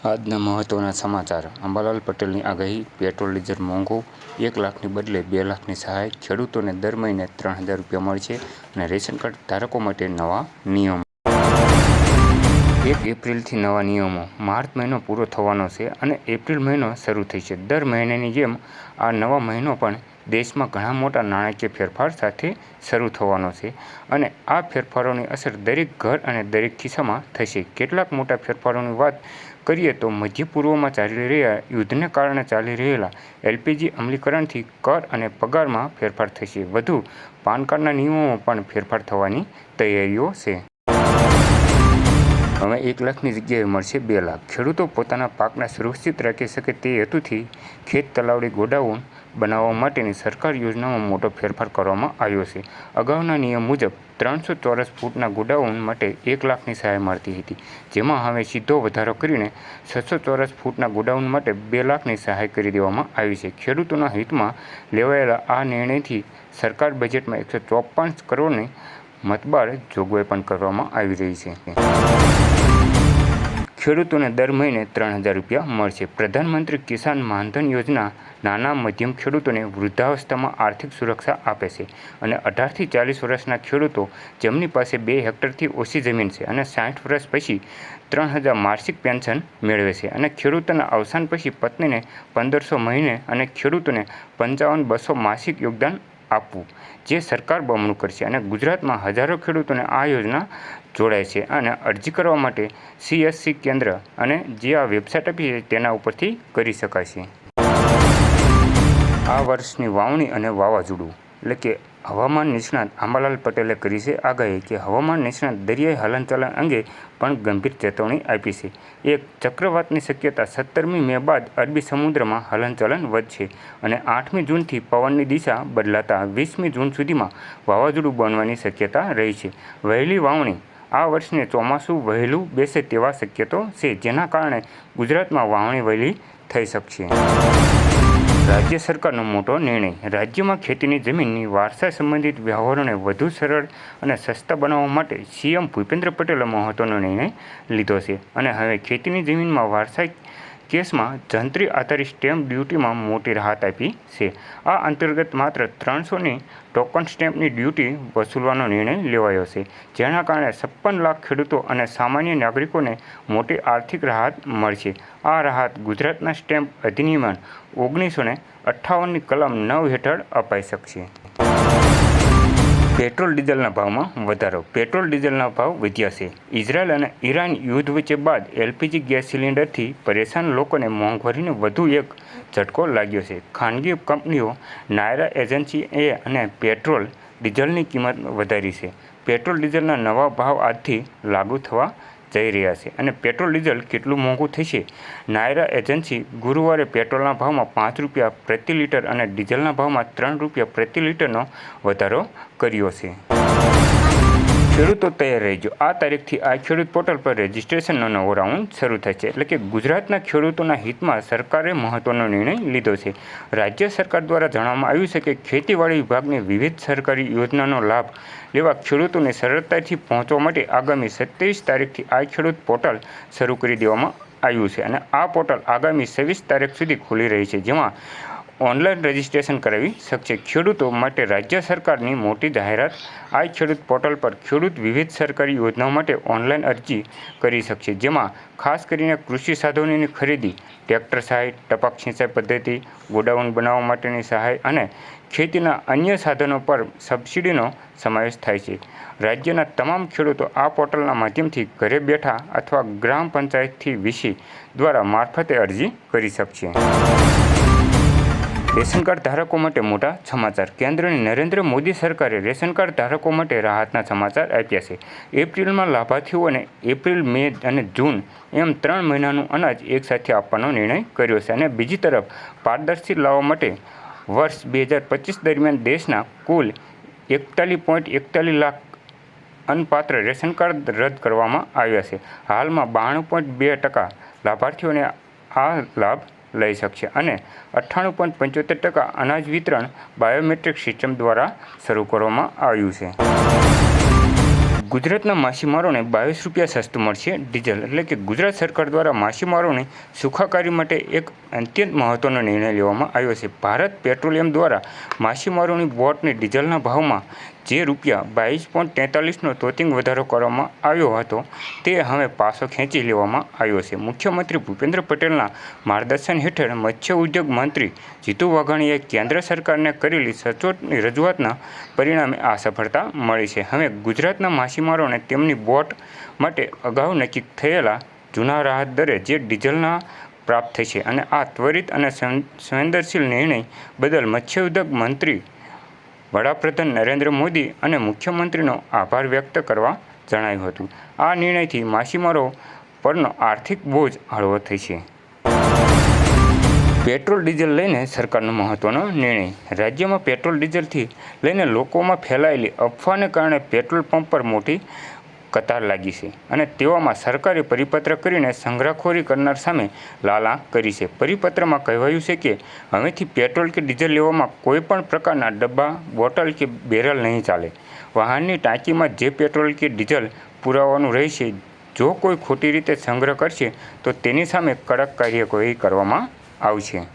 આજના મહત્વના સમાચાર. અંબાલાલ પટેલની આગાહી, પેટ્રોલ ડીઝલ મોંઘું, 1 લાખની બદલે 2 લાખની સહાય, ખેડૂતોને દર મહિને 3000 રૂપિયા મળશે અને રેશન કાર્ડ ધારકો માટે નવા નિયમો. 1 એપ્રિલથી નવા નિયમો. માર્ચ મહિનો પૂરો થવાનો છે અને એપ્રિલ મહિનો શરૂ થશે. દર મહિનાની જેમ આ નવા મહિનો પણ દેશમાં ઘણા મોટા નાણાકીય ફેરફાર સાથે શરૂ થવાનો છે અને આ ફેરફારોની અસર દરેક ઘર અને દરેક ખિસ્સામાં થશે. કેટલાક મોટા ફેરફારોની વાત કરીએ તો મધ્ય પૂર્વમાં ચાલી રહેલા યુદ્ધને કારણે ચાલી રહેલા એલપીજી અમલીકરણથી કર અને પગારમાં ફેરફાર થશે. વધુ, પાન કાર્ડના નિયમોમાં પણ ફેરફાર થવાની તૈયારીઓ છે. હવે 1 લાખની જગ્યાએ મળશે 2 લાખ. ખેડૂતો પોતાના પાકને સુરક્ષિત રાખી શકે તે હેતુથી ખેત તલાવડી ગોડાઉન બનાવવા માટેની સરકાર યોજનામાં મોટો ફેરફાર કરવામાં આવ્યો છે. અગાઉના નિયમ મુજબ 300 ચોરસ ફૂટના ગોડાઉન માટે 1 લાખની સહાય મળતી હતી, જેમાં હવે સીધો વધારો કરીને 600 ચોરસ ફૂટના ગોડાઉન માટે 2 લાખની સહાય કરી દેવામાં આવી છે. ખેડૂતોના હિતમાં લેવાયેલા આ નિર્ણયથી સરકાર બજેટમાં 154 કરોડની મતબાર જોગવાઈ પણ કરવામાં આવી રહી છે. ખેડૂતોને દર મહિને 3000 રૂપિયા મળશે. પ્રધાનમંત્રી કિસાન માનધન યોજના નાના મધ્યમ ખેડૂતોને વૃદ્ધાવસ્થામાં આર્થિક સુરક્ષા આપે છે અને 18 થી 40 વર્ષના ખેડૂતો જેમની પાસે 2 હેક્ટરથી ઓછી જમીન છે અને 60 વર્ષ પછી 3000 માસિક પેન્શન મેળવે છે અને ખેડૂતોના અવસાન પછી પત્નીને 1500 મહિને અને ખેડૂતોને 55,200 માસિક યોગદાન આપવું, જે સરકાર બમણું કરશે. અને ગુજરાતમાં હજારો ખેડૂતોને આ યોજના જોડાય છે અને અરજી કરવા માટે CSC કેન્દ્ર અને જે આ વેબસાઇટ આપી છે તેના ઉપરથી કરી શકાશે. આ વર્ષની વાવણી અને વાવાઝોડું. એટલે કે હવામાન નિષ્ણાત અંબાલાલ પટેલે કરી છે આગાહી કે હવામાન નિષ્ણાત દરિયાઈ હલનચલન અંગે પણ ગંભીર ચેતવણી આપી છે. એક ચક્રવાતની શક્યતા. 17મી મે બાદ અરબી સમુદ્રમાં હલનચલન વધશે અને 8મી જૂનથી પવનની દિશા બદલાતા 20મી જૂન સુધીમાં વાવાઝોડું બનવાની શક્યતા રહી છે. વહેલી વાવણી. આ વર્ષને ચોમાસું વહેલું બેસે તેવા શક્યતો છે, જેના કારણે ગુજરાતમાં વાવણી વહેલી થઈ શકશે. રાજ્ય સરકારનો મોટો નિર્ણય. રાજ્યમાં ખેતીની જમીનની વારસા સંબંધિત વ્યવહારોને વધુ સરળ અને સસ્તા બનાવવા માટે સીએમ ભૂપેન્દ્ર પટેલે મહત્વનો નિર્ણય લીધો છે અને હવે ખેતીની જમીનમાં વારસાઈ કેસમાં જંત્રી આધારિત સ્ટેમ્પ ડ્યુટીમાં મોટી રાહત આપી છે. આ અંતર્ગત માત્ર 300ની ટોકન સ્ટેમ્પની ડ્યુટી વસૂલવાનો નિર્ણય લેવાયો છે, જેના કારણે 56 લાખ ખેડૂતો અને સામાન્ય નાગરિકોને મોટી આર્થિક રાહત મળશે. આ રાહત ગુજરાતના સ્ટેમ્પ અધિનિયમ 1958ની કલમ 9 હેઠળ અપાઈ શકશે. પેટ્રોલ ડીઝલના ભાવમાં વધારો. પેટ્રોલ ડીઝલના ભાવ વધ્યા છે. ઇઝરાયલ અને ઈરાન યુદ્ધ વચ્ચે બાદ એલપીજી ગેસ સિલિન્ડરથી પરેશાન લોકોને મોંઘવારીનો વધુ એક ઝટકો લાગ્યો છે. ખાનગી કંપનીઓ નાયરા એજન્સીએ અને પેટ્રોલ ડીઝલની કિંમત વધારી છે. પેટ્રોલ ડીઝલના નવા ભાવ આજથી લાગુ થવા જઈ રહ્યા છે અને પેટ્રોલ ડીઝલ કેટલું મોંઘું થશે? નાયરા એજન્સી ગુરુવારે પેટ્રોલના ભાવમાં 5 રૂપિયા પ્રતિ લીટર અને ડીઝલના ભાવમાં 3 રૂપિયા પ્રતિ લીટરનો વધારો કર્યો છે. ખેડૂતો તૈયાર રહેજો. આ તારીખથી આ ખેડૂત પોર્ટલ પર રજીસ્ટ્રેશનનો નવો રાઉન્ડ શરૂ થશે. એટલે કે ગુજરાતના ખેડૂતોના હિતમાં સરકારે મહત્વનો નિર્ણય લીધો છે. રાજ્ય સરકાર દ્વારા જણાવવામાં આવ્યું છે કે ખેતીવાડી વિભાગની વિવિધ સરકારી યોજનાનો લાભ લેવા ખેડૂતોને સરળતાથી પહોંચવા માટે આગામી 27 તારીખથી આ ખેડૂત પોર્ટલ શરૂ કરી દેવામાં આવ્યું છે અને આ પોર્ટલ આગામી 26 તારીખ સુધી ખુલ્લી રહી છે, જેમાં ઓનલાઈન રજીસ્ટ્રેશન કરાવી શકશે. ખેડૂતો માટે રાજ્ય સરકારની મોટી જાહેરાત. આ ખેડૂત પોર્ટલ પર ખેડૂત વિવિધ સરકારી યોજનાઓ માટે ઓનલાઈન અરજી કરી શકશે, જેમાં ખાસ કરીને કૃષિ સાધનોની ખરીદી, ટ્રેક્ટર સહાય, ટપક સિંચાઈ પદ્ધતિ, ગોડાઉન બનાવવા માટેની સહાય અને ખેતીના અન્ય સાધનો પર સબસિડીનો સમાવેશ થાય છે. રાજ્યના તમામ ખેડૂતો આ પોર્ટલના માધ્યમથી ઘરે બેઠા અથવા ગ્રામ પંચાયતથી વીસી દ્વારા મારફતે અરજી કરી શકશે. રેશન કાર્ડ ધારકો માટે મોટા સમાચાર. કેન્દ્રની નરેન્દ્ર મોદી સરકારે રેશન કાર્ડ ધારકો માટે રાહતના સમાચાર આપ્યા છે. એપ્રિલમાં લાભાર્થીઓને એપ્રિલ, મે અને જૂન એમ 3 મહિનાનું અનાજ એકસાથે આપવાનો નિર્ણય કર્યો છે અને બીજી તરફ પારદર્શી લાવવા માટે વર્ષ 2025 દરમિયાન દેશના કુલ 41.41 લાખ અનપાત્ર રેશન કાર્ડ રદ કરવામાં આવ્યા છે. હાલમાં 92.2% લાભાર્થીઓને આ લાભ લઈ શકશે અને 98.75% અનાજ વિતરણ બાયોમેટ્રિક સિસ્ટમ દ્વારા શરૂ કરવામાં આવ્યું છે. ગુજરાતના માછીમારોને 22 રૂપિયા સસ્તું મળશે ડીઝલ. એટલે કે ગુજરાત સરકાર દ્વારા માછીમારોની સુખાકારી માટે એક અત્યંત મહત્વનો નિર્ણય લેવામાં આવ્યો છે. ભારત પેટ્રોલિયમ દ્વારા માછીમારોની બોટની ડીઝલના ભાવમાં જે રૂપિયા 22.43નો તોતિંગ વધારો કરવામાં આવ્યો હતો તે હવે પાછો ખેંચી લેવામાં આવ્યો છે. મુખ્યમંત્રી ભૂપેન્દ્ર પટેલના માર્ગદર્શન હેઠળ મત્સ્ય ઉદ્યોગ મંત્રી જીતુ વાઘાણીએ કેન્દ્ર સરકારને કરેલી સચોટ રજૂઆતના પરિણામે આ સફળતા મળી છે. હવે ગુજરાતના માછીમારોને તેમની બોટ માટે અગાઉ નક્કી થયેલા જૂના રાહત દરે જે ડીઝલના પ્રાપ્ત થશે અને આ ત્વરિત અને સંવેદનશીલ નિર્ણય બદલ મત્સ્ય ઉદ્યોગ મંત્રી વડાપ્રધાન નરેન્દ્ર મોદી અને મુખ્યમંત્રીનો આભાર વ્યક્ત કરવા જણાવ્યું હતું. આ નિર્ણયથી માછીમારો પરનો આર્થિક બોજ હળવો થશે. પેટ્રોલ ડીઝલ લઈને સરકારનો મહત્વનો નિર્ણય. રાજ્યમાં પેટ્રોલ ડીઝલથી લઈને લોકોમાં ફેલાયેલી અફવાને કારણે પેટ્રોલ પંપ પર મોટી કતાર લાગી છે અને તેવામાં સરકારે પરિપત્ર કરીને સંગ્રહખોરી કરનાર સામે લાલ કરી છે. પરિપત્રમાં કહેવાયું છે કે હવેથી પેટ્રોલ કે ડીઝલ લેવામાં કોઈ પણ પ્રકારના ડબ્બા, બોટલ કે બેરલ નહીં ચાલે. વાહનની ટાંકીમાં જે પેટ્રોલ કે ડીઝલ પુરાવાનું રહેશે. જો કોઈ ખોટી રીતે સંગ્રહ કરશે તો તેની સામે કડક કાર્યવાહી કરવામાં આવશે.